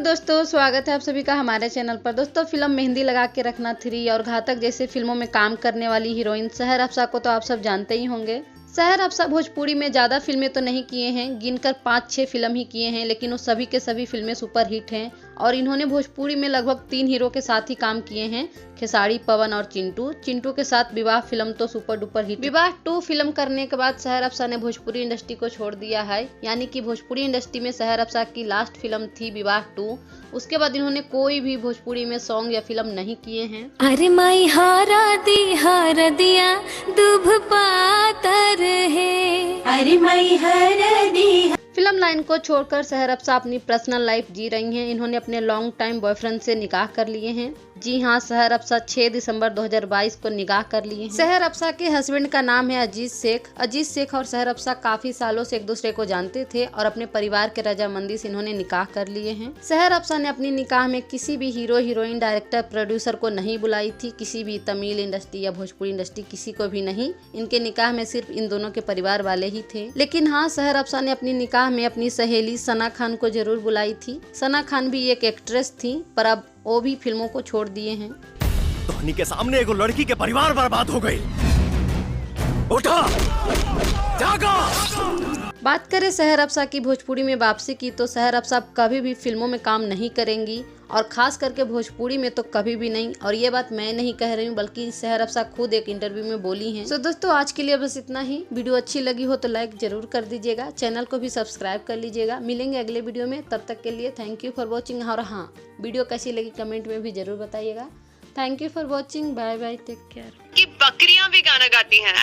दोस्तों, स्वागत है आप सभी का हमारे चैनल पर। दोस्तों, फिल्म मेहंदी लगा के रखना 3 और घातक जैसे फिल्मों में काम करने वाली हीरोइन सहर अफसा को तो आप सब जानते ही होंगे। सहर अफसा भोजपुरी में ज़्यादा फिल्में तो नहीं किए हैं, गिनकर 5-6 फिल्म ही किए हैं, लेकिन वो सभी के सभी फिल्में सुपरहिट हैं और इन्होंने भोजपुरी में लगभग 3 हीरो के साथ ही काम किए हैं, खेसारी, पवन और चिंटू। चिंटू के साथ विवाह फिल्म तो सुपर डुपर हिट। विवाह 2 फिल्म करने के बाद सहर अफसा ने भोजपुरी इंडस्ट्री को छोड़ दिया है, यानी कि भोजपुरी इंडस्ट्री में सहर अफसा की लास्ट फिल्म थी विवाह 2। उसके बाद इन्होंने कोई भी भोजपुरी में सॉन्ग या फिल्म नहीं किए हैं। अरे माई हारा दिया दुभ पातर है, अरे माई हारा दिया। फिल्म लाइन को छोड़कर सहर अफसा अपनी पर्सनल लाइफ जी रही हैं। इन्होंने अपने लॉन्ग टाइम बॉयफ्रेंड से निकाह कर लिए हैं। जी हाँ, सहर अफसा 6 दिसंबर 2022 को निकाह कर लिए हैं। सहर अफसा के हस्बैंड का नाम है अजीज शेख। अजीज शेख और सहर अफसा काफी सालों से एक दूसरे को जानते थे और अपने परिवार के रजामंदी से इन्होंने निकाह कर लिए हैं। सहर अफसा ने अपनी निकाह में किसी भी हीरो, हीरोइन, डायरेक्टर, प्रोड्यूसर को नहीं बुलाई थी, किसी भी तमिल इंडस्ट्री या भोजपुरी इंडस्ट्री किसी को भी नहीं। इनके निकाह में सिर्फ इन दोनों के परिवार वाले ही थे। लेकिन हाँ, सहर अफसा ने अपनी निकाह में अपनी सहेली सना खान को जरूर बुलाई थी। सना खान भी एक एक्ट्रेस थी, पर अब वो भी फिल्मों को छोड़ दिए हैं। धोनी के सामने एगो लड़की के परिवार बर्बाद हो गई। उठा, जागा। बात करें सहर अफसा की भोजपुरी में वापसी की, तो सहर अफसा कभी भी फिल्मों में काम नहीं करेंगी और खास करके भोजपुरी में तो कभी भी नहीं। और ये बात मैं नहीं कह रही हूँ, बल्कि सहर अफसा खुद एक इंटरव्यू में बोली हैं। तो दोस्तों, आज के लिए बस इतना ही। वीडियो अच्छी लगी हो तो लाइक जरूर कर दीजिएगा, चैनल को भी सब्सक्राइब कर लीजिएगा। मिलेंगे अगले वीडियो में, तब तक के लिए थैंक यू फॉर वॉचिंग। और हाँ, वीडियो कैसी लगी कमेंट में भी जरूर बताइएगा। Thank you for watching, bye bye, take care. कि बकरियां भी गाना गाती हैं।